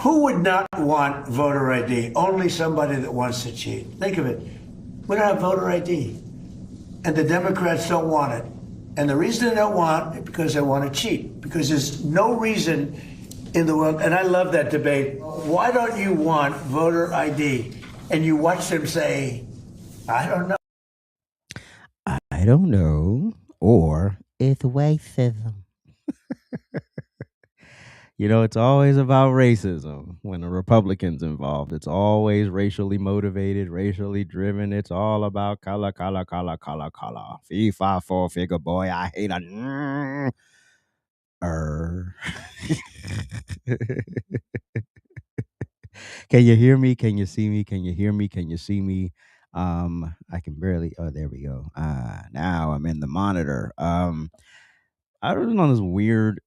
Who would not want voter ID? Only somebody that wants to cheat. Think of it. We don't have voter ID, and the Democrats don't want it. And the reason they don't want it because they want to cheat, because there's no reason in the world, and I love that debate. Why don't you want voter ID? And you watch them say, I don't know. I don't know, or it's racism. You know, it's always about racism when the Republicans involved. It's always racially motivated, racially driven. It's all about color, color, color, color, color. Fee, fi, fo, figure, boy, I hate a... Can you hear me? Can you see me? Can you hear me? Can you see me? I can barely... Oh, there we go. Now I'm in the monitor. I was on this weird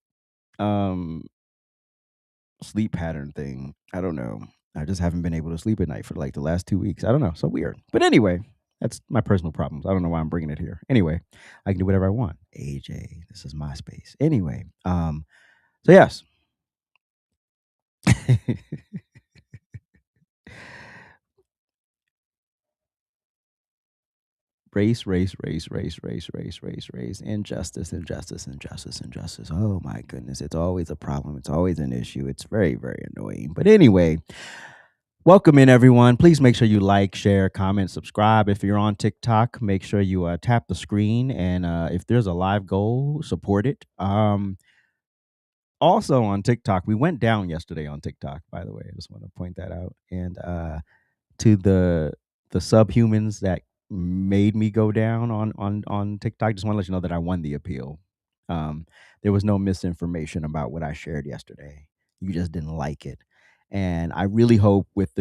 sleep pattern thing. I don't know. I just haven't been able to sleep at night for like the last 2 weeks. I don't know. So weird. But anyway, that's my personal problems. I don't know why I'm bringing it here. Anyway, I can do whatever I want. AJ, this is my space. Anyway, so yes. Race, injustice, injustice, injustice, injustice. Oh my goodness. It's always a problem. It's always an issue. It's very, very annoying. But anyway, welcome in, everyone. Please make sure you like, share, comment, subscribe. If you're on TikTok, make sure you tap the screen. And if there's a live goal, support it. Also on TikTok, we went down yesterday on TikTok, by the way. I just want to point that out. And to the subhumans that made me go down on TikTok, just want to let you know that I won the appeal. There was no misinformation about what I shared yesterday. You just didn't like it. And I really hope with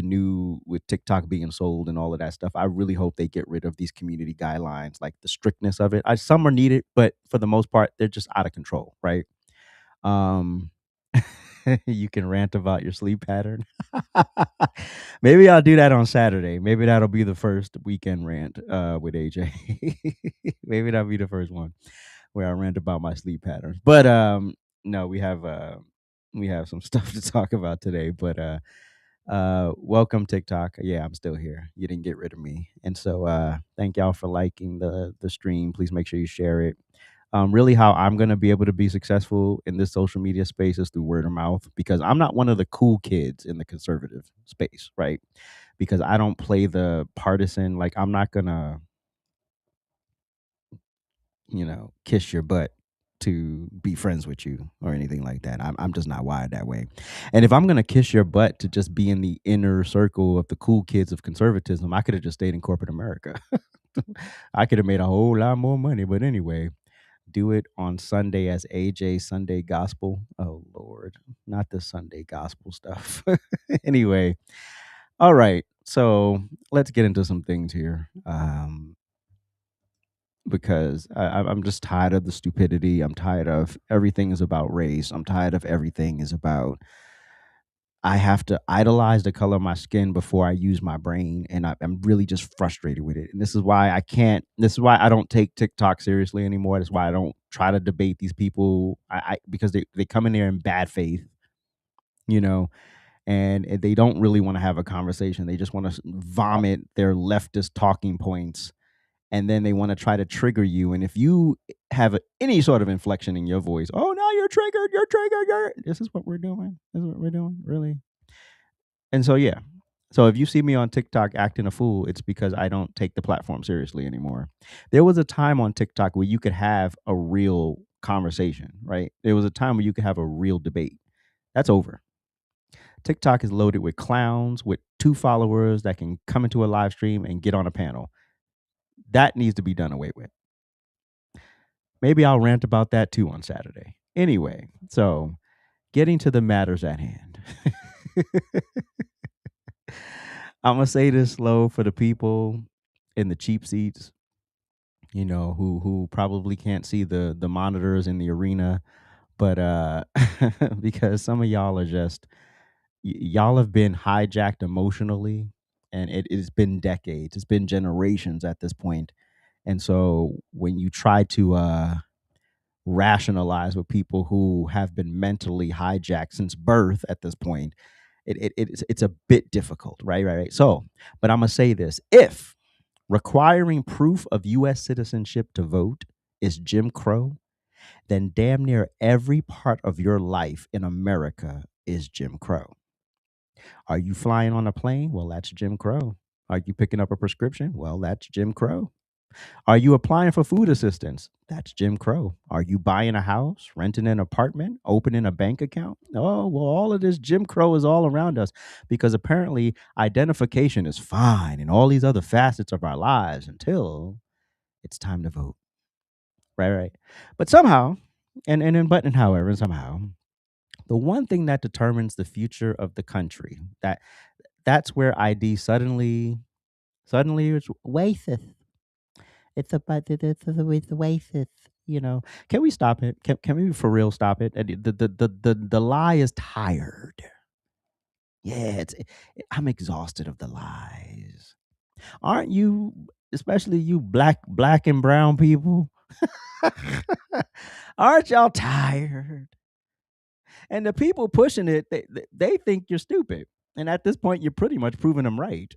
TikTok being sold and all of that stuff, I really hope they get rid of these community guidelines, like the strictness of it. Some are needed, but for the most part, they're just out of control, right? You can rant about your sleep pattern. Maybe I'll do that on Saturday. Maybe that'll be the first weekend rant with AJ. Maybe that'll be the first one where I rant about my sleep patterns. But no, we have some stuff to talk about today. But welcome TikTok. Yeah, I'm still here. You didn't get rid of me. And so thank y'all for liking the stream. Please make sure you share it. Really how I'm going to be able to be successful in this social media space is through word of mouth, because I'm not one of the cool kids in the conservative space, right? Because I don't play the partisan, like I'm not going to, kiss your butt to be friends with you or anything like that. I'm just not wired that way. And if I'm going to kiss your butt to just be in the inner circle of the cool kids of conservatism, I could have just stayed in corporate America. I could have made a whole lot more money. But anyway, do it on Sunday as AJ Sunday Gospel. Oh Lord, not the Sunday Gospel stuff. Anyway, all right. So let's get into some things here, because I'm just tired of the stupidity. I'm tired of everything is about race. I'm tired of everything is about I have to idolize the color of my skin before I use my brain, and I'm really just frustrated with it. And this is why I can't. This is why I don't take TikTok seriously anymore. That's why I don't try to debate these people. Because they come in there in bad faith, you know, and they don't really want to have a conversation. They just want to vomit their leftist talking points, and then they want to try to trigger you. And if you have any sort of inflection in your voice, oh, now you're triggered. You're triggered. This is what we're doing. This is what we're doing, really. And so, yeah. So if you see me on TikTok acting a fool, it's because I don't take the platform seriously anymore. There was a time on TikTok where you could have a real conversation, right? There was a time where you could have a real debate. That's over. TikTok is loaded with clowns with 2 followers that can come into a live stream and get on a panel. That needs to be done away with. Maybe I'll rant about that too on Saturday. Anyway, so getting to the matters at hand. I'm gonna say this slow for the people in the cheap seats, who probably can't see the monitors in the arena, but because some of y'all are just y'all have been hijacked emotionally, and it's been decades, it's been generations at this point. And so when you try to rationalize with people who have been mentally hijacked since birth at this point, it's a bit difficult, right. So, but I'm gonna say this: if requiring proof of U.S. citizenship to vote is Jim Crow, then damn near every part of your life in America is Jim Crow. Are you flying on a plane? Well, that's Jim Crow. Are you picking up a prescription? Well, that's Jim Crow. Are you applying for food assistance? That's Jim Crow. Are you buying a house, renting an apartment, opening a bank account? Oh, well, all of this Jim Crow is all around us because apparently identification is fine in all these other facets of our lives until it's time to vote. Right. But somehow, and however, somehow, the one thing that determines the future of the country, that's where ID suddenly it's racist. It's about it's racist. You know, can we stop it? Can we for real stop it? And the lie is tired. Yeah, I'm exhausted of the lies. Aren't you? Especially you black and brown people. Aren't y'all tired? And the people pushing it, they think you're stupid. And at this point, you're pretty much proving them right?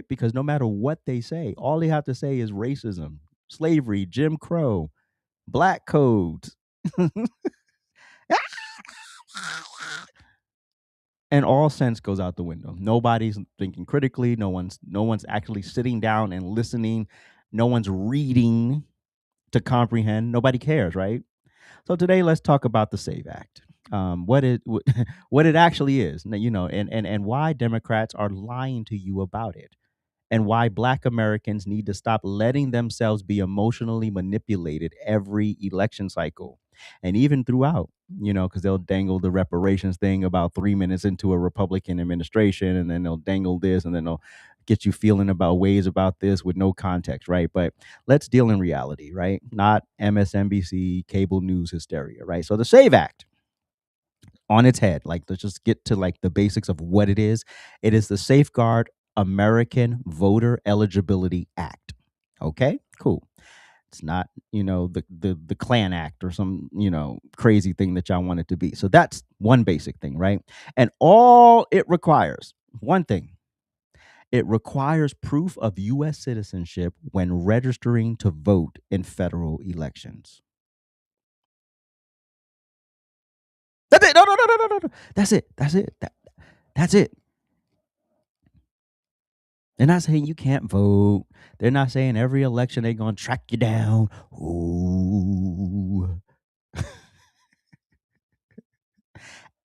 Because no matter what they say, all they have to say is racism, slavery, Jim Crow, black codes. And all sense goes out the window. Nobody's thinking critically. No one's actually sitting down and listening. No one's reading to comprehend. Nobody cares, right? So today, let's talk about the SAVE Act. What it what it actually is, and why Democrats are lying to you about it, and why Black Americans need to stop letting themselves be emotionally manipulated every election cycle, and even throughout. Because they'll dangle the reparations thing about 3 minutes into a Republican administration, and then they'll dangle this, and then they'll get you feeling about ways about this with no context, right? But let's deal in reality, right? Not MSNBC cable news hysteria, right? So the SAVE Act on its head, like let's just get to like the basics of what it is. It is the Safeguard American Voter Eligibility Act. Okay, cool. It's not, the Klan Act or some, crazy thing that y'all want it to be. So that's one basic thing, right? And all it requires, one thing, it requires proof of U.S. citizenship when registering to vote in federal elections. That's it. No, no, no, no, no, no. That's it. That's it. That's it. They're not saying you can't vote. They're not saying every election they're going to track you down. Ooh.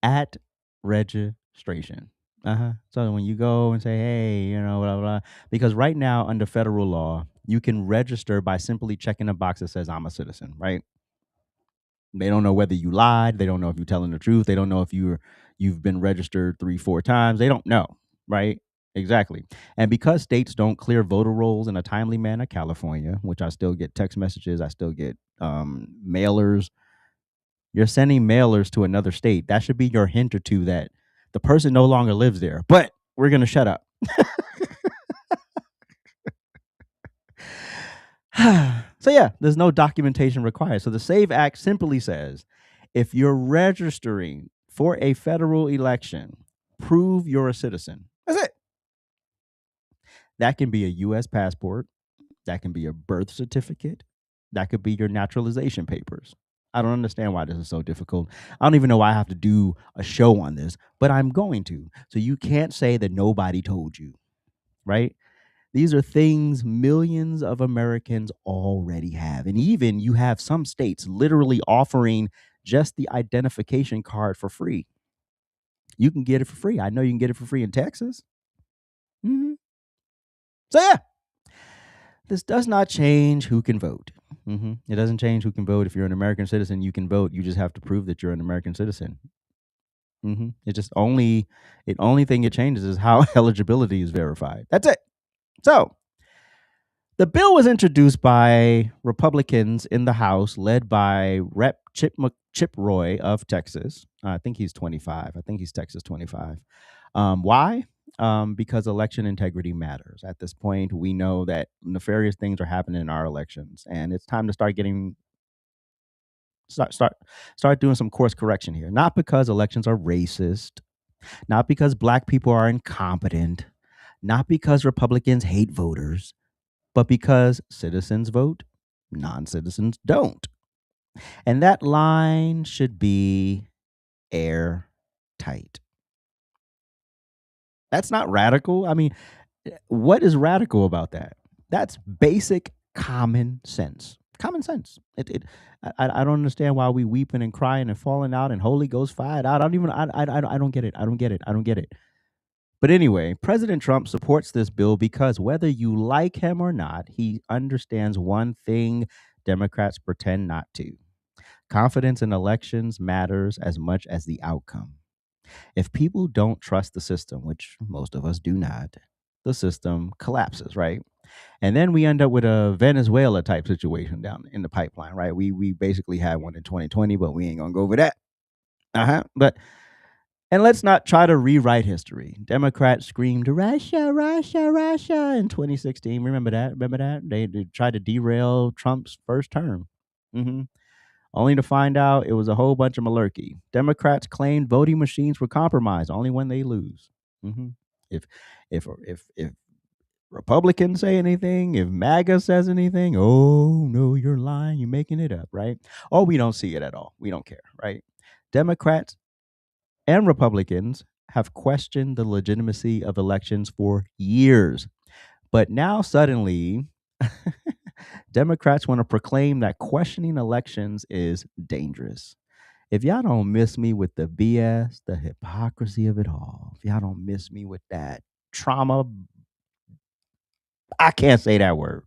At registration. So when you go and say, hey, blah, blah, blah, because right now under federal law, you can register by simply checking a box that says I'm a citizen, right? They don't know whether you lied. They don't know if you're telling the truth. They don't know if you've been registered 3-4 times. They don't know, right? Exactly. And because states don't clear voter rolls in a timely manner, California, which I still get text messages, I still get mailers. You're sending mailers to another state. That should be your hint or two that the person no longer lives there. But we're gonna shut up. So yeah, there's no documentation required. So the SAVE Act simply says, if you're registering for a federal election, prove you're a citizen. That's it. That can be a U.S. passport. That can be a birth certificate. That could be your naturalization papers. I don't understand why this is so difficult. I don't even know why I have to do a show on this, but I'm going to. So you can't say that nobody told you, right? These are things millions of Americans already have. And even you have some states literally offering just the identification card for free. You can get it for free. I know you can get it for free in Texas. Mhm. So, yeah, this does not change who can vote. It doesn't change who can vote. If you're an American citizen, you can vote. You just have to prove that you're an American citizen. It just only thing it changes is how eligibility is verified. That's it. So, the bill was introduced by Republicans in the House, led by Rep. Chip Roy of Texas. I think he's 25. I think he's Texas 25. Why? Because election integrity matters. At this point, we know that nefarious things are happening in our elections, and it's time to start doing some course correction here. Not because elections are racist, Not because black people are incompetent, not because Republicans hate voters, but because citizens vote, non citizens don't. And that line should be airtight. That's not radical. I mean, what is radical about that? That's basic common sense. Common sense. I don't understand why we weeping and crying and falling out and Holy Ghost fired out. I don't get it. I don't get it. I don't get it. But anyway, President Trump supports this bill because whether you like him or not, he understands one thing Democrats pretend not to. Confidence in elections matters as much as the outcome. If people don't trust the system, which most of us do not, the system collapses, right? And then we end up with a Venezuela type situation down in the pipeline, right? We basically had one in 2020, but we ain't gonna go over that. But and let's not try to rewrite history. Democrats screamed Russia, Russia, Russia in 2016. Remember that? Remember that? They tried to derail Trump's first term. hmm Only to find out it was a whole bunch of malarkey. Democrats claimed voting machines were compromised only when they lose. hmm If if Republicans say anything, if MAGA says anything, oh no, you're lying, you're making it up, right? Or we don't see it at all. We don't care, right? Democrats and Republicans have questioned the legitimacy of elections for years. But now suddenly, Democrats want to proclaim that questioning elections is dangerous. If y'all don't miss me with the BS, the hypocrisy of it all, if y'all don't miss me with that trauma, I can't say that word.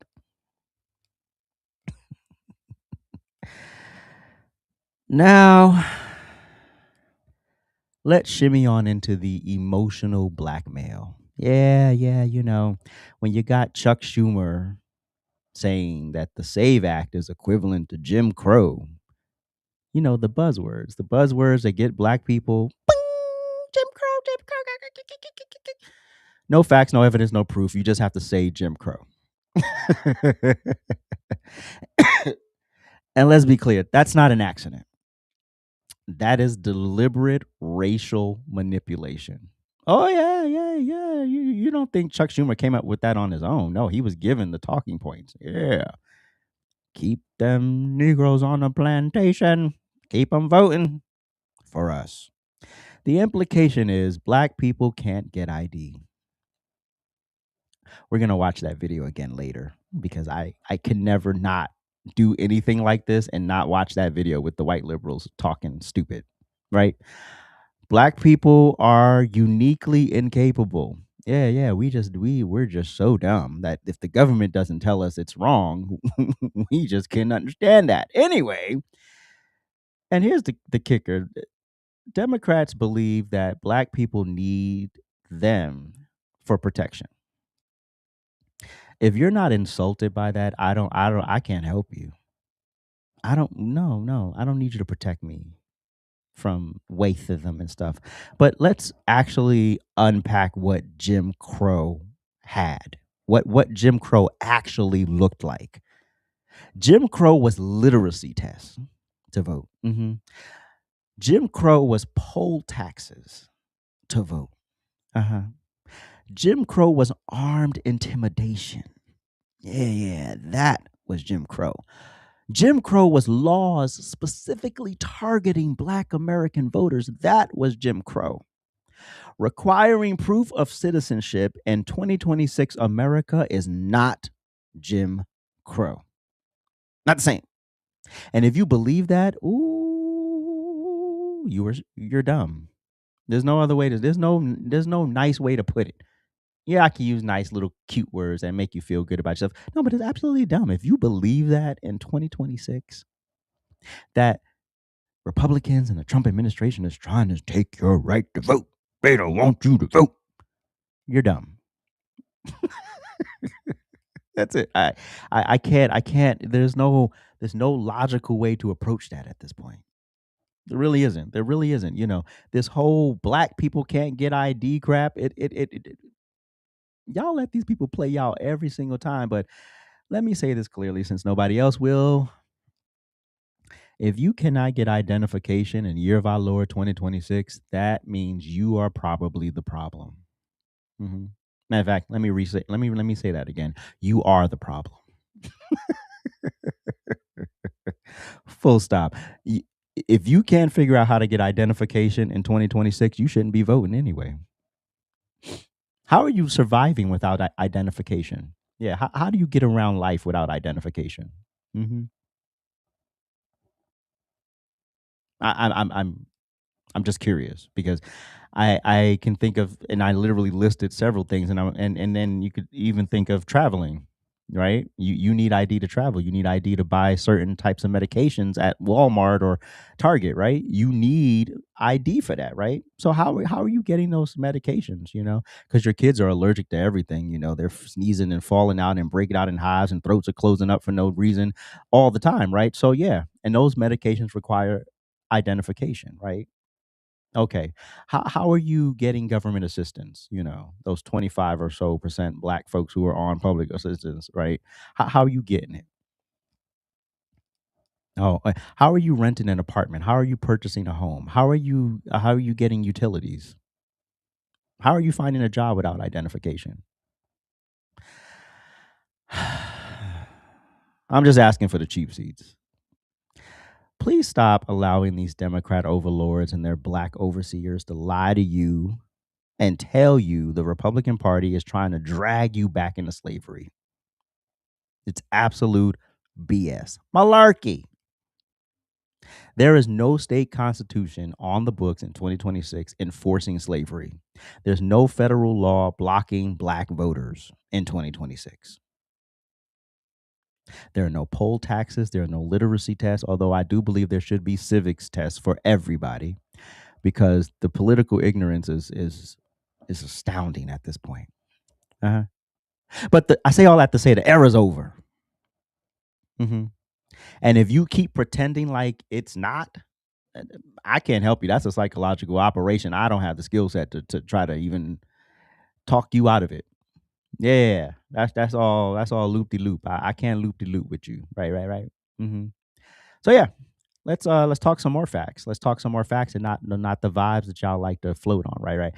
Now, let's shimmy on into the emotional blackmail. Yeah, when you got Chuck Schumer saying that the SAVE Act is equivalent to Jim Crow, the buzzwords that get black people, "Bing, Jim Crow, Jim Crow. No facts, no evidence, no proof. You just have to say Jim Crow. And let's be clear, that's not an accident. That is deliberate racial manipulation. Oh yeah. You don't think Chuck Schumer came up with that on his own? No, he was given the talking points. Yeah, keep them Negroes on the plantation. Keep them voting for us. The implication is black people can't get ID. We're gonna watch that video again later because I can never not do anything like this and not watch that video with the white liberals talking stupid, right? Black people are uniquely incapable. Yeah, we're just so dumb that if the government doesn't tell us it's wrong, we just can't understand that. Anyway, and here's the kicker. Democrats believe that black people need them for protection. If you're not insulted by that, I can't help you. I don't no, I don't need you to protect me from racism and stuff. But let's actually unpack what Jim Crow had. What Jim Crow actually looked like. Jim Crow was literacy tests to vote. Jim Crow was poll taxes to vote. Uh-huh. Jim Crow was armed intimidation. Yeah, that was Jim Crow. Jim Crow was laws specifically targeting black American voters. That was Jim Crow. Requiring proof of citizenship in 2026 America is not Jim Crow. Not the same. And if you believe that, ooh, you're dumb. There's no other way to there's no nice way to put it. Yeah, I can use nice little cute words that make you feel good about yourself. No, but it's absolutely dumb. If you believe that in 2026, that Republicans and the Trump administration is trying to take your right to vote, they don't want you to vote, you're dumb. That's it. I can't. There's no logical way to approach that at this point. There really isn't. There really isn't. This whole black people can't get ID crap. It y'all let these people play y'all every single time. But let me say this clearly, since nobody else will. If you cannot get identification in year of our Lord 2026, that means you are probably the problem. Mhm. Matter of fact, let me say that again. You are the problem. Full stop. If you can't figure out how to get identification in 2026, you shouldn't be voting anyway. How are you surviving without identification? Yeah, how do you get around life without identification? Mhm. I'm I'm just curious because I can think of, and I literally listed several things, and then you could even think of traveling, right? You need ID to travel. You need ID to buy certain types of medications at Walmart or Target, right? You need ID for that, right? So how are you getting those medications? Because your kids are allergic to everything. They're sneezing and falling out and breaking out in hives, and throats are closing up for no reason all the time, right? So yeah, and those medications require identification, right? Okay. How are you getting government assistance? Those 25 or so percent black folks who are on public assistance, right? How are you getting it? Oh, how are you renting an apartment? How are you purchasing a home? How are you getting utilities? How are you finding a job without identification? I'm just asking for the cheap seats. Please stop allowing these Democrat overlords and their black overseers to lie to you and tell you the Republican Party is trying to drag you back into slavery. It's absolute BS. Malarkey. There is no state constitution on the books in 2026 enforcing slavery. There's no federal law blocking black voters in 2026. There are no poll taxes. There are no literacy tests, although I do believe there should be civics tests for everybody because the political ignorance is astounding at this point. Uh-huh. But I say all that to say the era's over. Hmm. And if you keep pretending like it's not, uh, I can't help you. That's a psychological operation. I don't have the skill set to try to even talk you out of it. Yeah, that's all loop de loop. I can't loop de loop with you. Right, right, right. Hmm. So yeah, let's talk some more facts. Let's talk some more facts and not the vibes that y'all like to float on. Right, right.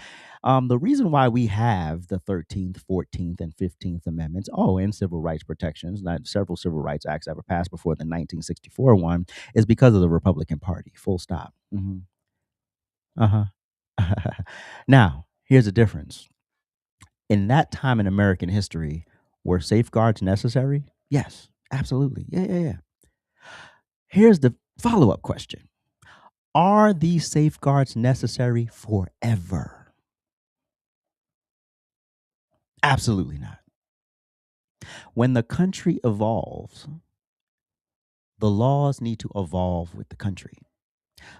The reason why we have the 13th, 14th, and 15th Amendments, and civil rights protections, not several civil rights acts that were passed before the 1964 one, is because of the Republican Party. Full stop. Hmm. Uh huh. Now, here's the difference. In that time in American history, were safeguards necessary? Yes, absolutely. Yeah, yeah, yeah. Here's the follow up question. Are these safeguards necessary forever? Absolutely not. When the country evolves, the laws need to evolve with the country.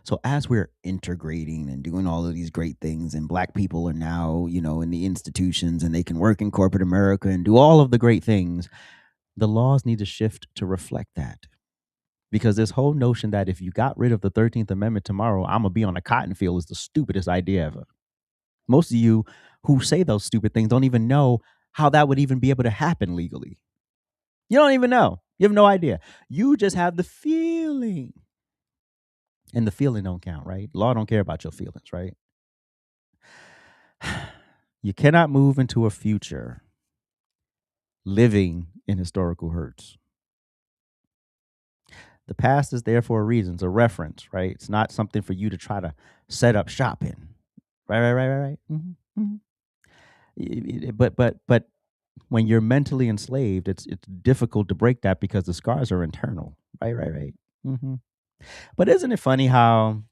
So as we're integrating and doing all of these great things, and black people are now, in the institutions and they can work in corporate America and do all of the great things, the laws need to shift to reflect that. Because this whole notion that if you got rid of the 13th Amendment tomorrow, I'm going to be on a cotton field is the stupidest idea ever. Most of you who say those stupid things don't even know how that would even be able to happen legally. You don't even know. You have no idea. You just have the feeling. And the feeling don't count, right? Law don't care about your feelings, right? You cannot move into a future living in historical hurts. The past is there for a reason. It's a reference, right? It's not something for you to try to set up shop in. Right, right, right, right, right. But when you're mentally enslaved, it's difficult to break that because the scars are internal. Right, right, right. Hmm. But isn't it funny how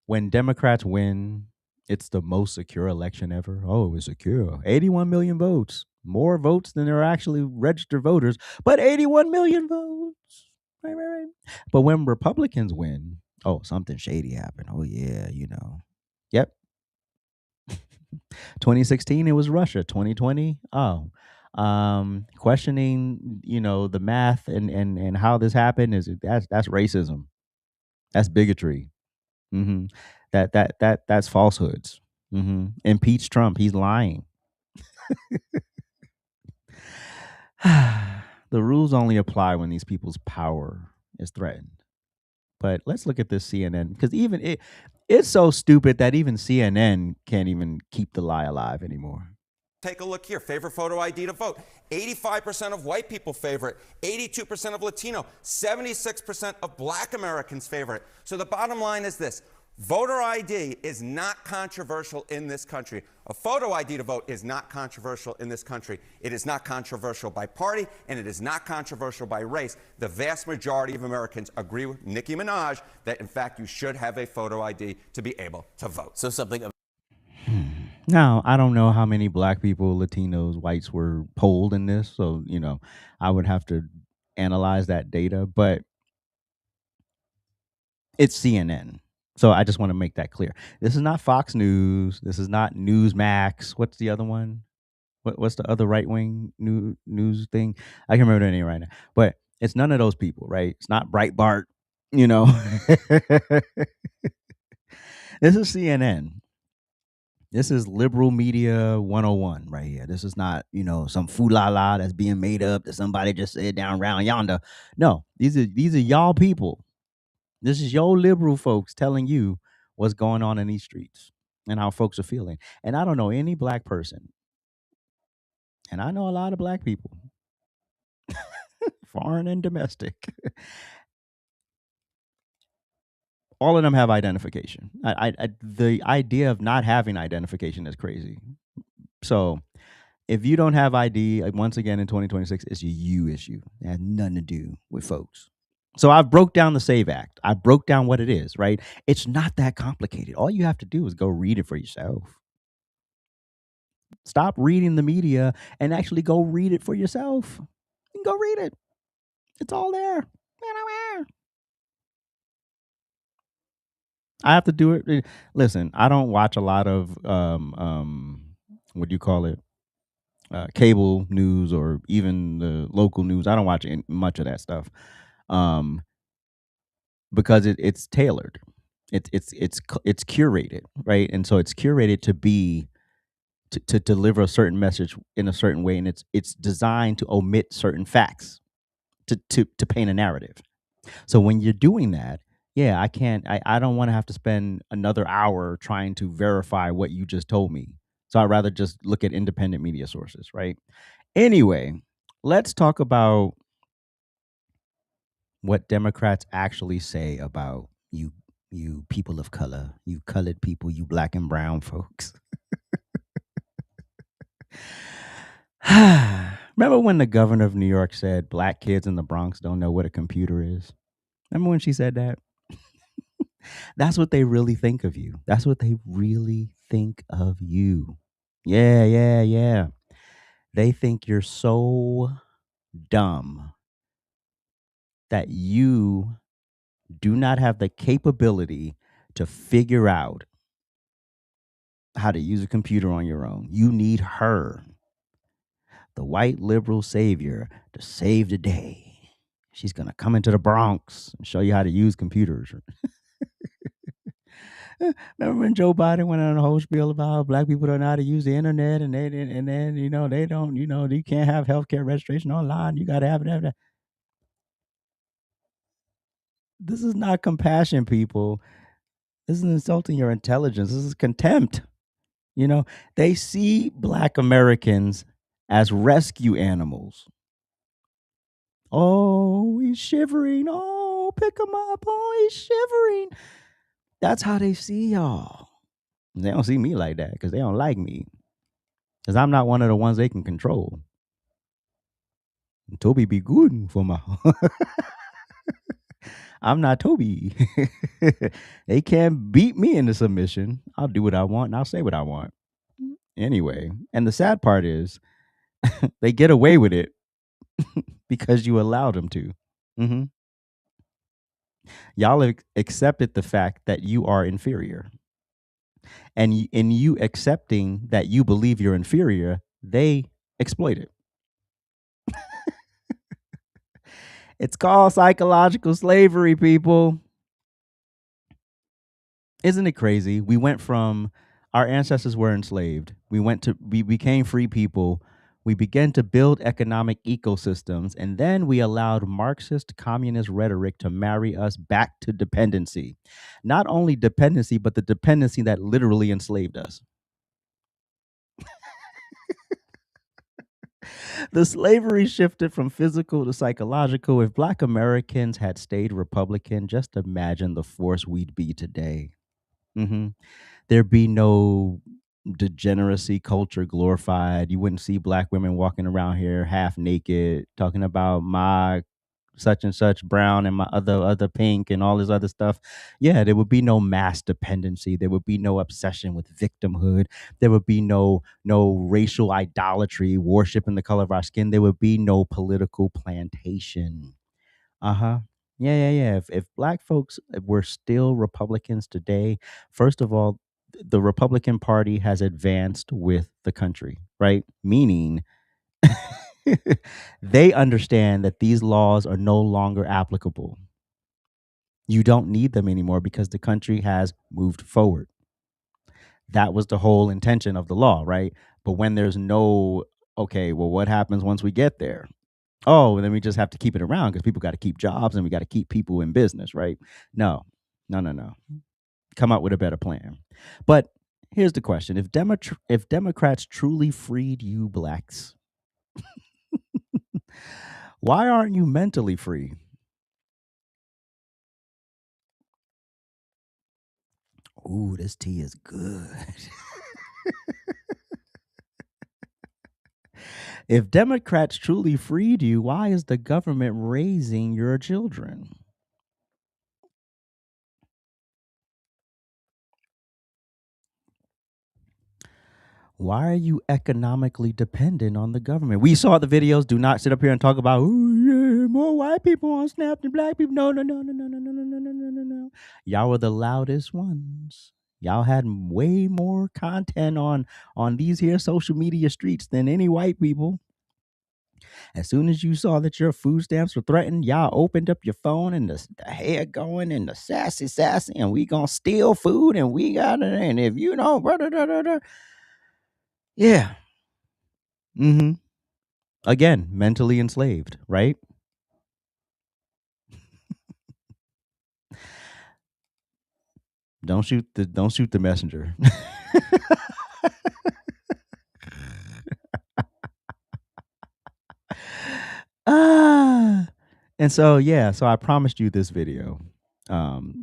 when Democrats win, it's the most secure election ever? Oh, it's secure. 81 million votes. More votes than there are actually registered voters, but 81 million votes. Right, right, right. But when Republicans win, oh, something shady happened. Oh, yeah, Yep. 2016, it was Russia. 2020, questioning, the math and how this happened that's racism. That's bigotry. Hmm. That's falsehoods. Impeach Trump. He's lying. The rules only apply when these people's power is threatened. But let's look at this CNN, because even it's so stupid that even CNN can't even keep the lie alive anymore. Take a look here. Favorite photo ID to vote. 85% of white people favor it. 82% of Latino. 76% of black Americans favor it. So the bottom line is this. Voter ID is not controversial in this country. A photo ID to vote is not controversial in this country. It is not controversial by party, and it is not controversial by race. The vast majority of Americans agree with Nicki Minaj that, in fact, you should have a photo ID to be able to vote. So something of Now, I don't know how many black people, Latinos, whites were polled in this, so I would have to analyze that data, but it's CNN. So I just want to make that clear. This is not Fox News. This is not Newsmax. What's the other one? What's the other right wing news thing? I can't remember the name right now. But it's none of those people, right? It's not Breitbart. This is CNN. This is liberal media 101 right here. This is not, some foolala that's being made up that somebody just said down around yonder. No, these are y'all people. This is your liberal folks telling you what's going on in these streets and how folks are feeling. And I don't know any black person, and I know a lot of black people, foreign and domestic. All of them have identification. The idea of not having identification is crazy. So if you don't have ID, once again in 2026, it's a you issue. It has nothing to do with folks. So I've broke down the SAVE Act. I broke down what it is, right? It's not that complicated. All you have to do is go read it for yourself. Stop reading the media and actually go read it for yourself. You can go read it. It's all there. I have to do it. Listen, I don't watch a lot of what do you call it? Cable news or even the local news. I don't watch much of that stuff. Because it's tailored. It's curated, right? And so it's curated to be to deliver a certain message in a certain way, and it's designed to omit certain facts to paint a narrative. So when you're doing that, yeah, I don't want to have to spend another hour trying to verify what you just told me. So I'd rather just look at independent media sources, right? Anyway, let's talk about what Democrats actually say about you people of color, you colored people, you black and brown folks. Remember when the governor of New York said black kids in the Bronx don't know what a computer is? Remember when she said that? That's what they really think of you. That's what they really think of you. Yeah. They think you're so dumb that you do not have the capability to figure out how to use a computer on your own. You need her, the white liberal savior, to save the day. She's going to come into the Bronx and show you how to use computers. Remember when Joe Biden went on a whole spiel about how black people don't know how to use the internet, and then they don't, you can't have healthcare registration online. You got to have it. This is not compassion, people. This is insulting your intelligence. This is contempt. They see black Americans as rescue animals. Oh, he's shivering. Oh, pick him up. Oh, he's shivering. That's how they see y'all. They don't see me like that because they don't like me. Because I'm not one of the ones they can control. Toby be good for my. I'm not Toby. They can't beat me into submission. I'll do what I want and I'll say what I want. Anyway, and the sad part is they get away with it because you allowed them to. Mm-hmm. Y'all have accepted the fact that you are inferior. And in you accepting that you believe you're inferior, they exploit it. It's called psychological slavery, people. Isn't it crazy? We went from our ancestors were enslaved. We became free people. We began to build economic ecosystems, and then we allowed Marxist communist rhetoric to marry us back to dependency. Not only dependency, but the dependency that literally enslaved us. The slavery shifted from physical to psychological. If Black Americans had stayed Republican, just imagine the force we'd be today. There'd be no degeneracy culture glorified. You wouldn't see Black women walking around here half naked, talking about my such and such brown and my other pink and all this other stuff. Yeah, there would be no mass dependency. There would be no obsession with victimhood. There would be no racial idolatry, worshiping the color of our skin. There would be no political plantation. Yeah. If Black folks were still Republicans today, first of all, the Republican Party has advanced with the country, right? Meaning they understand that these laws are no longer applicable. You don't need them anymore because the country has moved forward. That was the whole intention of the law, right? But when there's no, okay, well, what happens once we get there? Oh, and then we just have to keep it around because people got to keep jobs and we got to keep people in business, right? No. Come up with a better plan. But here's the question. If Democrats truly freed you Blacks, why aren't you mentally free? Ooh, this tea is good. If Democrats truly freed you, why is the government raising your children? Why are you economically dependent on the government? We saw the videos. Do not sit up here and talk about, oh, yeah, more white people on Snap than Black people. No. Y'all were the loudest ones. Y'all had way more content on these here social media streets than any white people. As soon as you saw that your food stamps were threatened, y'all opened up your phone and the hair going and the sassy, and we gonna steal food and we got it. And if you don't, yeah. Again, mentally enslaved, right? Don't shoot the messenger. And so I promised you this video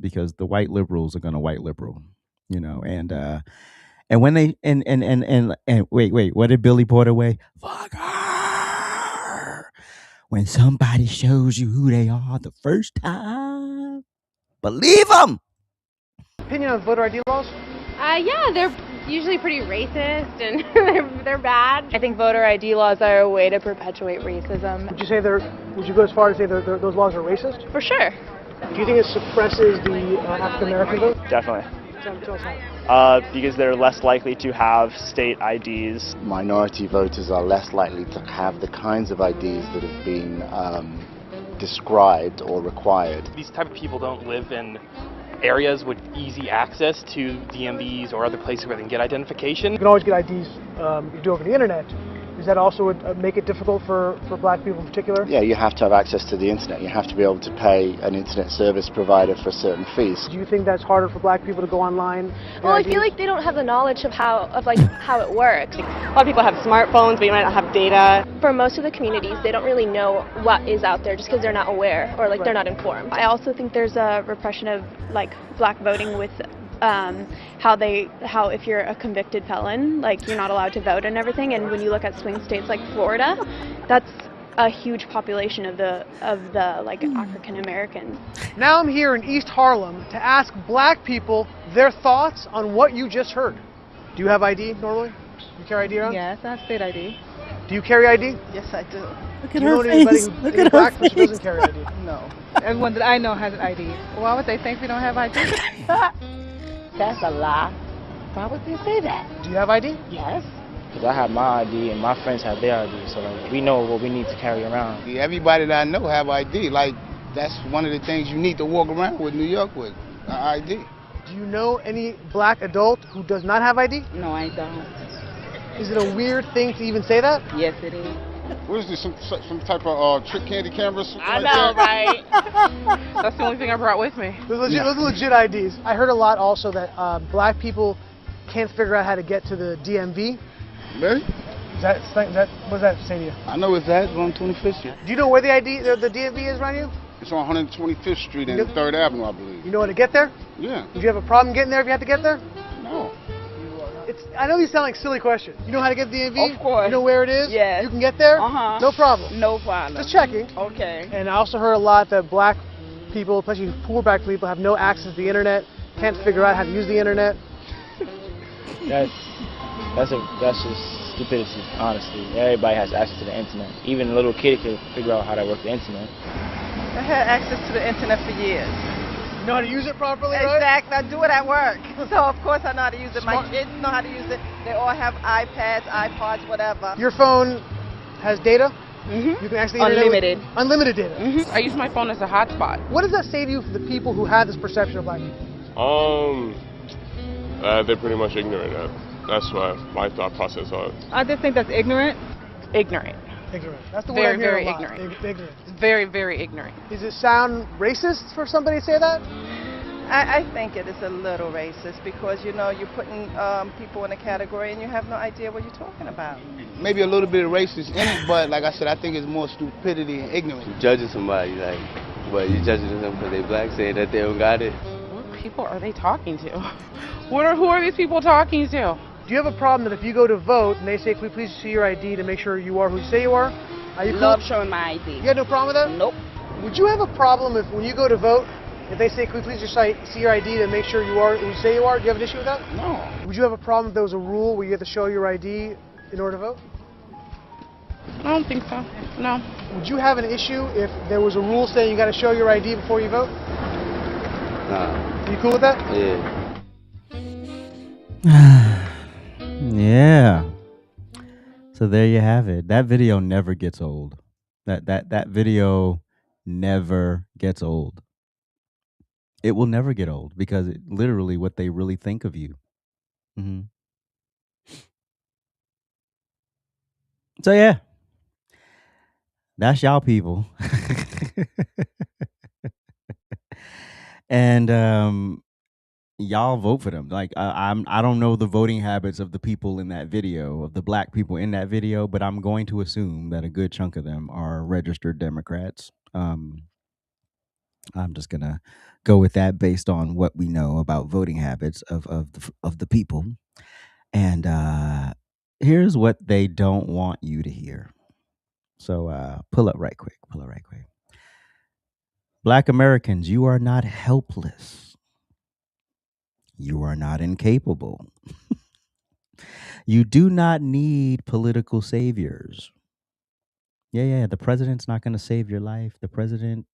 because the white liberals are gonna white liberal, and when they and wait, what did Billy Porter way? Fuck her. When somebody shows you who they are the first time, believe them. Opinion on voter ID laws? Yeah, they're usually pretty racist and they're bad. I think voter ID laws are a way to perpetuate racism. Would you go as far as say those laws are racist? For sure. Do you think it suppresses the African American vote? Definitely. Tell us how. Because they're less likely to have state IDs. Minority voters are less likely to have the kinds of IDs that have been described or required. These type of people don't live in areas with easy access to DMVs or other places where they can get identification. You can always get IDs you do over the internet. Does that also make it difficult for Black people in particular? Yeah, you have to have access to the internet. You have to be able to pay an internet service provider for certain fees. Do you think that's harder for Black people to go online? Well, I feel like they don't have the knowledge of how it works. A lot of people have smartphones, but you might not have data. For most of the communities, they don't really know what is out there just because they're not aware or they're not informed. I also think there's a repression of Black voting with how if you're a convicted felon, you're not allowed to vote and everything. And when you look at swing states like Florida, that's a huge population of the African Americans. Now I'm here in East Harlem to ask Black people their thoughts on what you just heard. Do you have ID normally? You carry ID around? Yes, I have state ID. Do you carry ID? Yes, I do. Look at her face. Look at her Black person face. doesn't carry ID? No. Everyone that I know has an ID. Why would they think we don't have ID? That's a lie. Why would they say that? Do you have ID? Yes. Because I have my ID and my friends have their ID, so we know what we need to carry around. Everybody that I know have ID. That's one of the things you need to walk around with New York with, ID. Do you know any Black adult who does not have ID? No, I don't. Is it a weird thing to even say that? Yes, it is. What is this, some type of trick candy camera? I know, right? That's the only thing I brought with me. Those are legit IDs. I heard a lot also that black people can't figure out how to get to the DMV. Really? What does that say to you? I know it's that, on 25th Street. Do you know where the DMV is around you? It's on 125th Street and 3rd Avenue, I believe. You know how to get there? Yeah. Would you have a problem getting there if you had to get there? No. I know these sound like silly questions. You know how to get to the DMV? Of course. You know where it is? Yes. You can get there? Uh-huh. No problem. No problem. Just checking. Okay. And I also heard a lot that black people, especially poor black people, have no access to the internet, can't figure out how to use the internet. That's just stupidity, honestly. Everybody has access to the internet. Even a little kid can figure out how to work the internet. I had access to the internet for years. You know how to use it properly, right? Exactly. I do it at work. So, of course, I know how to use it. My kids know how to use it. They all have iPads, iPods, whatever. Your phone has data? Mm-hmm. You can actually Unlimited. Unlimited data. Mm-hmm. I use my phone as a hotspot. What does that say to you for the people who have this perception of black people? They're pretty much ignorant. That's what my thought process was. I just think that's ignorant. Ignorant. Ignorant. That's the word I hear Very a lot. ignorant. Ignorant. Very, very ignorant. Does it sound racist for somebody to say that? I think it is a little racist because, you know, you're putting people in a category and you have no idea what you're talking about. Maybe a little bit of racist in it, but like I said, I think it's more stupidity and ignorance. You're judging somebody, like, but you're judging them because they black, saying that they don't got it. What people are they talking to? Who are these people talking to? Do you have a problem that if you go to vote and they say, can we please see your ID to make sure you are who you say you are? Are you Love cool? showing my ID. You got no problem with that? Nope. Would you have a problem if when you go to vote, if they say, can we please just see your ID to make sure you are who you say you are? Do you have an issue with that? No. Would you have a problem if there was a rule where you have to show your ID in order to vote? I don't think so. No. Would you have an issue if there was a rule saying you got to show your ID before you vote? Nah. Are you cool with that? Yeah. Yeah. So there you have it. That video never gets old. That video never gets old. It will never get old because it literally what they really think of you. Mm-hmm. So yeah, that's y'all people. And y'all vote for them. Like I don't know the voting habits of the people in that video, of the black people in that video, but I'm going to assume that a good chunk of them are registered Democrats. I'm just gonna go with that based on what we know about voting habits of the people. And here's what they don't want you to hear. So pull up right quick. Black Americans, you are not helpless. You are not incapable. You do not need political saviors. Yeah, the president's not going to save your life. The president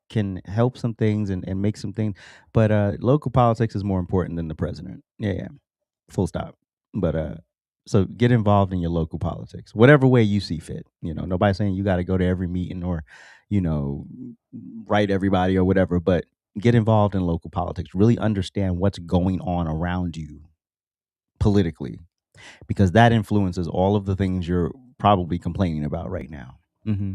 can help some things and make some things, but local politics is more important than the president. Yeah, full stop. But so get involved in your local politics, whatever way you see fit. You know, nobody's saying you got to go to every meeting or, you know, write everybody or whatever, but get involved in local politics. Really understand what's going on around you politically, because that influences all of the things you're probably complaining about right now. Mm-hmm.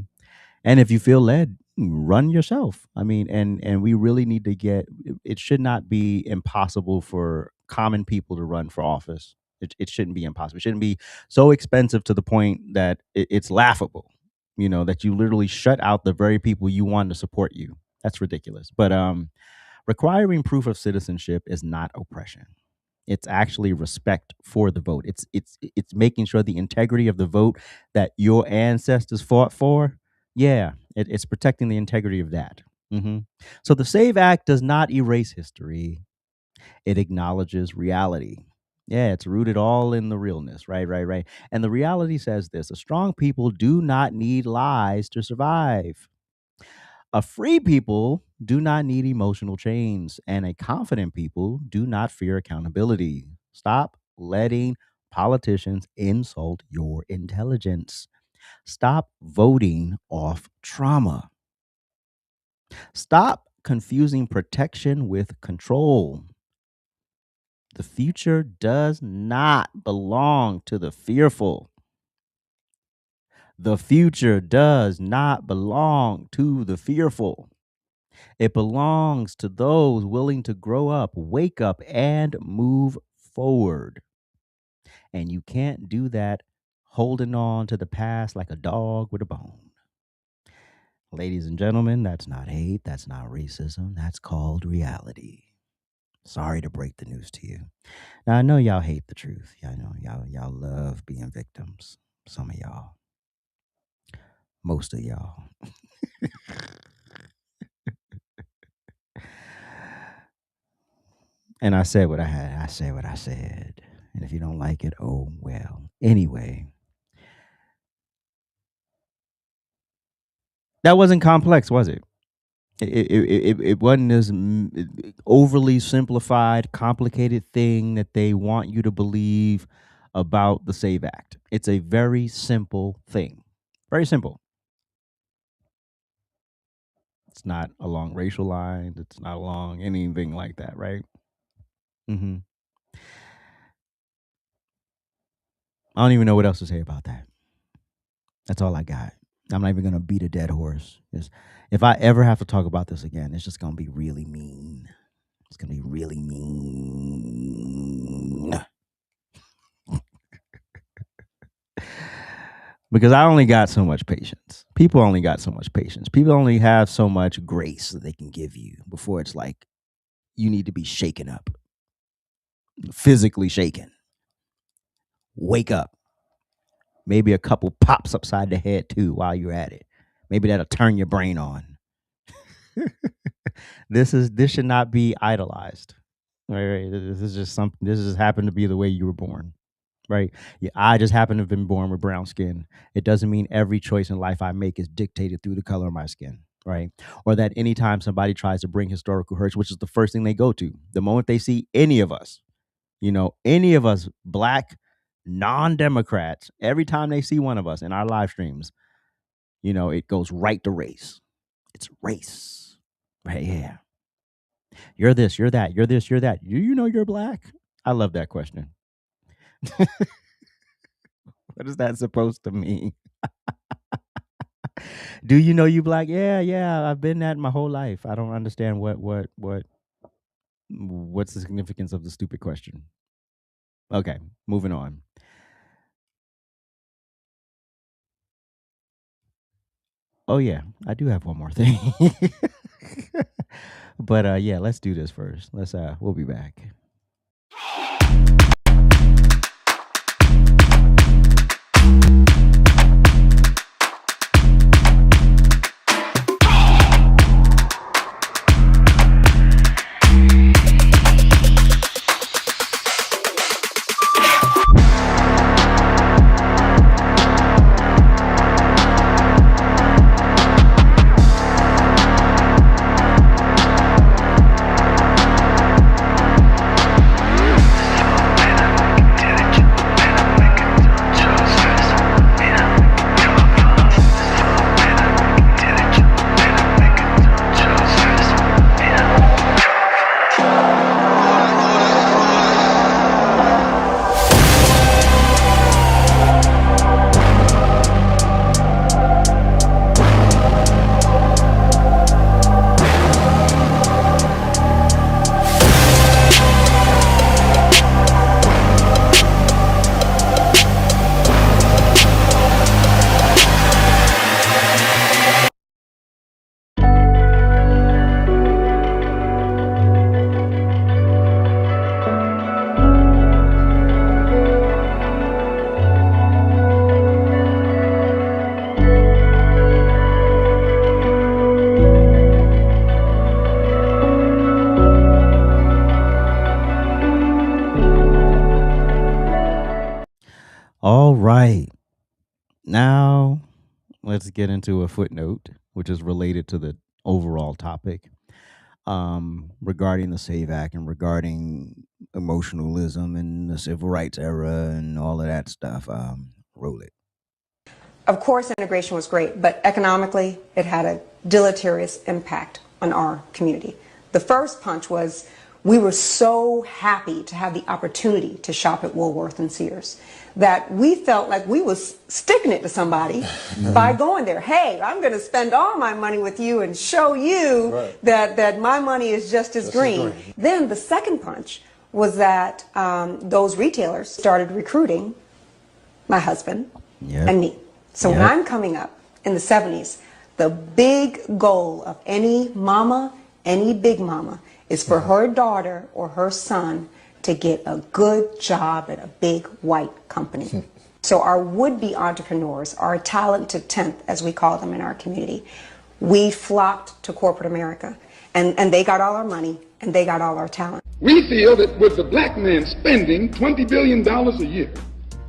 And if you feel led, run yourself. I mean, and we really need to it should not be impossible for common people to run for office. It shouldn't be impossible. It shouldn't be so expensive to the point that it's laughable, you know, that you literally shut out the very people you want to support you. That's ridiculous. But requiring proof of citizenship is not oppression. It's actually respect for the vote. It's making sure the integrity of the vote that your ancestors fought for. Yeah, it's protecting the integrity of that. Mm-hmm. So the SAVE Act does not erase history. It acknowledges reality. Yeah, it's rooted all in the realness, right. And the reality says this: a strong people do not need lies to survive. A free people do not need emotional chains, and a confident people do not fear accountability. Stop letting politicians insult your intelligence. Stop voting off trauma. Stop confusing protection with control. The future does not belong to the fearful. The future does not belong to the fearful. It belongs to those willing to grow up, wake up, and move forward. And you can't do that holding on to the past like a dog with a bone. Ladies and gentlemen, that's not hate, that's not racism, that's called reality. Sorry to break the news to you. Now, I know y'all hate the truth. I know y'all love being victims. Some of y'all. Most of y'all. And I said what I had. I said what I said. And if you don't like it, oh well. Anyway. That wasn't complex, was it? It wasn't this overly simplified, complicated thing that they want you to believe about the SAVE Act. It's a very simple thing. Very simple. It's not along racial lines. It's not along anything like that, right? Mm-hmm. I don't even know what else to say about that. That's all I got. I'm not even going to beat a dead horse. If I ever have to talk about this again, it's just going to be really mean. It's going to be really mean. Because I only got so much patience. People only got so much patience. People only have so much grace that they can give you before it's like you need to be shaken up. Physically shaken. Wake up. Maybe a couple pops upside the head too while you're at it. Maybe that'll turn your brain on. This should not be idolized. Right? This is just something. This just happened to be the way you were born. Right? Yeah, I just happen to have been born with brown skin. It doesn't mean every choice in life I make is dictated through the color of my skin. Right? Or that anytime somebody tries to bring historical hurts, which is the first thing they go to, the moment they see any of us, any of us black non-Democrats, every time they see one of us in our live streams, it goes right to race. It's race. Right? Yeah. You're this, you're that, you're this, you're that. Do you know you're black? I love that question. What is that supposed to mean? Do you know you black? Yeah, I've been that my whole life. I don't understand what's the significance of the stupid question. Okay, moving on. Oh yeah, I do have one more thing. But yeah, let's do this first. We'll be back. All right. Now, let's get into a footnote, which is related to the overall topic regarding the SAVE Act and regarding emotionalism and the civil rights era and all of that stuff. Roll it. Of course, integration was great, but economically, it had a deleterious impact on our community. The first punch was We were so happy to have the opportunity to shop at Woolworth and Sears that we felt like we was sticking it to somebody by going there. Hey, I'm going to spend all my money with you and show you that my money is just as green. Then the second punch was that those retailers started recruiting my husband and me. So when I'm coming up in the 70s, the big goal of any mama, any big mama, is for her daughter or her son to get a good job at a big white company. So our would-be entrepreneurs, our talented 10th, as we call them in our community, we flocked to corporate America. And they got all our money, and they got all our talent. We feel that with the black man spending $20 billion a year,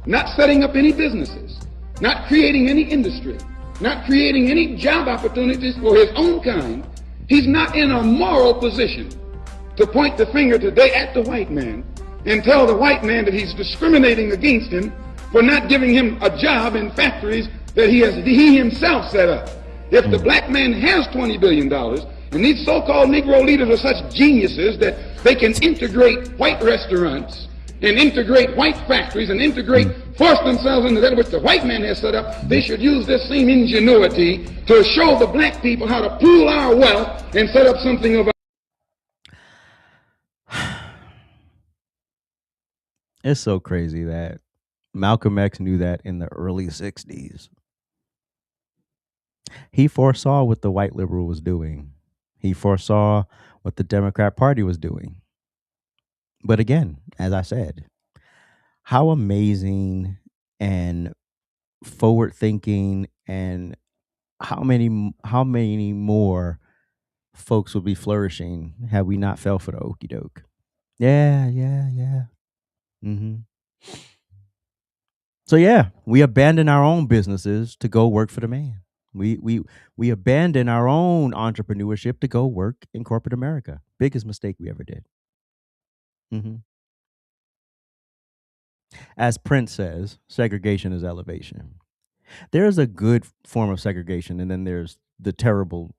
not setting up any businesses, not creating any industry, not creating any job opportunities for his own kind, he's not in a moral position to point the finger today at the white man and tell the white man that he's discriminating against him for not giving him a job in factories that he himself set up. If the black man has $20 billion, and these so-called Negro leaders are such geniuses that they can integrate white restaurants and integrate white factories and force themselves into that which the white man has set up, they should use this same ingenuity to show the black people how to pool our wealth and set up something of It's so crazy that Malcolm X knew that in the early 60s. He foresaw what the white liberal was doing. He foresaw what the Democrat Party was doing. But again, as I said, how amazing and forward thinking and how many more folks would be flourishing had we not fell for the okey doke. Yeah. So yeah, we abandon our own businesses to go work for the man. We abandon our own entrepreneurship to go work in corporate America. Biggest mistake we ever did. As Prince says, segregation is elevation. There's a good form of segregation, and then there's the terrible,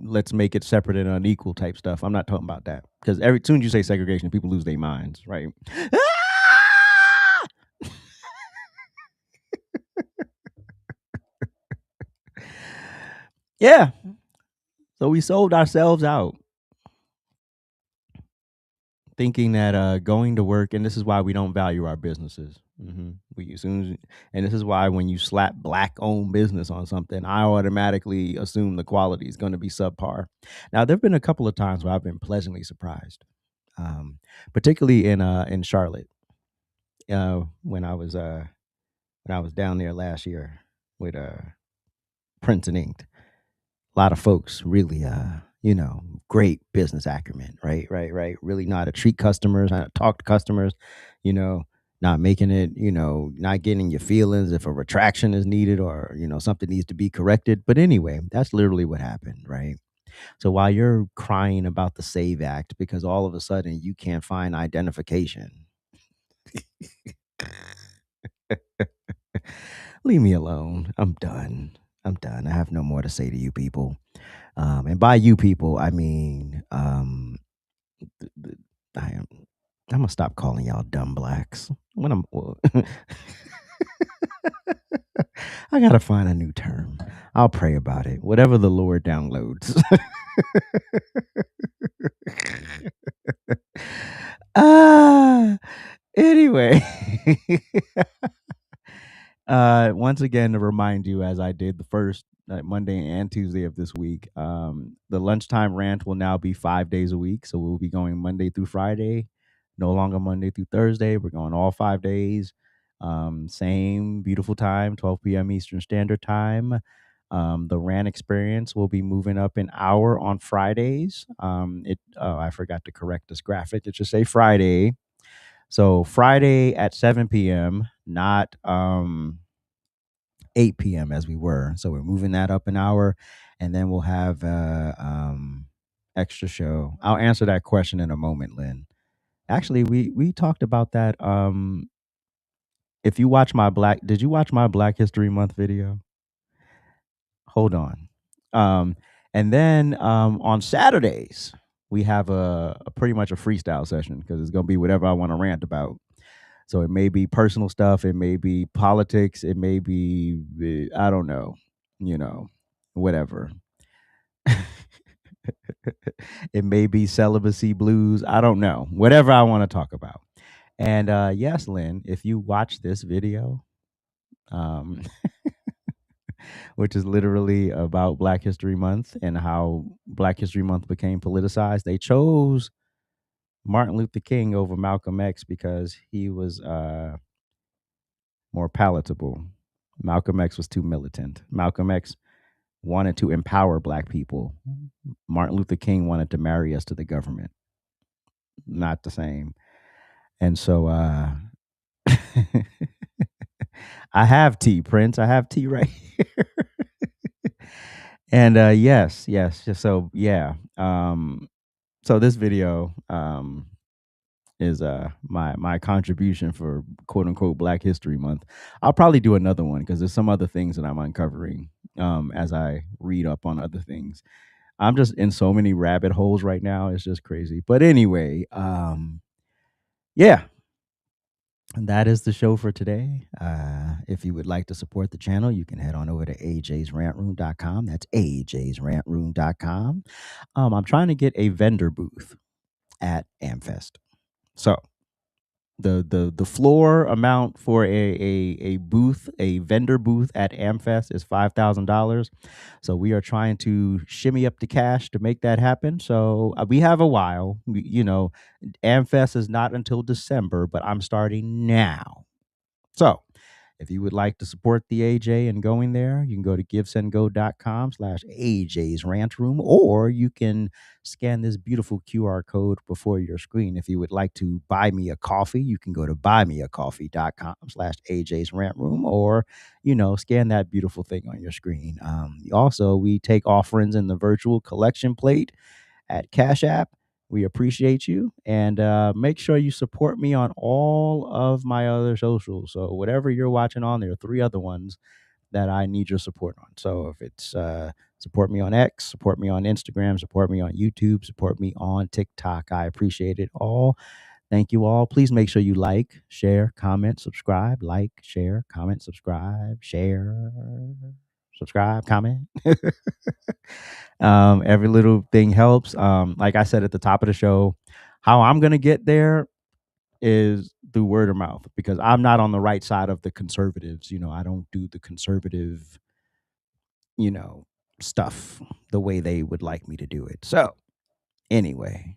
let's make it separate and unequal type stuff. I'm not talking about that, because as soon as you say segregation, people lose their minds, right? Yeah. So we sold ourselves out, thinking that going to work, and this is why we don't value our businesses. And this is why when you slap black-owned business on something, I automatically assume the quality is going to be subpar. Now, there have been a couple of times where I've been pleasantly surprised, particularly in Charlotte, when I was down there last year with Prince and Inked. A lot of folks really, great business acumen, right? Really know how to treat customers, how to talk to customers, not making it, not getting your feelings if a retraction is needed or, something needs to be corrected. But anyway, that's literally what happened, right? So while you're crying about the SAVE Act because all of a sudden you can't find identification, leave me alone. I'm done. I have no more to say to you people. And by you people, I mean, I'm gonna stop calling y'all dumb blacks. I gotta find a new term. I'll pray about it. Whatever the Lord downloads. Anyway. Once again, to remind you, as I did the first Monday and Tuesday of this week, the Lunchtime Rant will now be 5 days a week. So we'll be going Monday through Friday, no longer Monday through Thursday. We're going all 5 days. Same beautiful time, 12 p.m. Eastern Standard Time. The rant experience will be moving up an hour on Fridays. I forgot to correct this graphic. It should say Friday. So Friday at 7 p.m., not 8 p.m. as we were. So we're moving that up an hour, and then we'll have extra show. I'll answer that question in a moment, Lynn. Actually, we talked about that. If you watch did you watch my Black History Month video? Hold on. And then on Saturdays, we have a pretty much a freestyle session because it's gonna be whatever I want to rant about. So it may be personal stuff, it may be politics, it may be I don't know, whatever. It may be celibacy blues. I don't know. Whatever I want to talk about. And yes, Lynn, if you watch this video, um, which is literally about Black History Month and how Black History Month became politicized, they chose Martin Luther King over Malcolm X because he was more palatable. Malcolm X was too militant. Malcolm X wanted to empower Black people. Martin Luther King wanted to marry us to the government. Not the same. And so I have tea, Prince. I have tea right here. And yes. So yeah. So this video is my contribution for quote unquote Black History Month. I'll probably do another one because there's some other things that I'm uncovering as I read up on other things. I'm just in so many rabbit holes right now. It's just crazy. But anyway, yeah. And that is the show for today. If you would like to support the channel, you can head on over to AJsRANTroom.com. That's AJsRANTroom.com. I'm trying to get a vendor booth at AmFest. So the floor amount for a booth, a vendor booth at AmFest is $5,000. So we are trying to shimmy up the cash to make that happen. So we have a while. AmFest is not until December, but I'm starting now. So if you would like to support the AJ and going there, you can go to givesendgo.com/AJsRANTroom, or you can scan this beautiful QR code before your screen. If you would like to buy me a coffee, you can go to buymeacoffee.com/AJsRANTroom, or, scan that beautiful thing on your screen. Also, we take offerings in the virtual collection plate at Cash App. We appreciate you, and make sure you support me on all of my other socials. So whatever you're watching on, there are 3 other ones that I need your support on. So if it's support me on X, support me on Instagram, support me on YouTube, support me on TikTok. I appreciate it all. Thank you all. Please make sure you like, share, comment, subscribe, like, share, comment, subscribe, comment. Every little thing helps. Like I said at the top of the show, how I'm going to get there is through word of mouth, because I'm not on the right side of the conservatives. I don't do the conservative, stuff the way they would like me to do it. So anyway,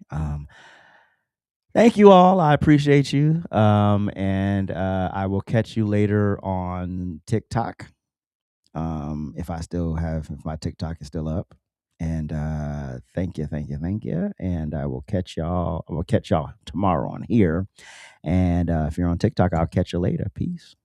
thank you all. I appreciate you. And I will catch you later on TikTok. If my TikTok is still up. And thank you. And I will catch y'all tomorrow on here. And if you're on TikTok, I'll catch you later. Peace.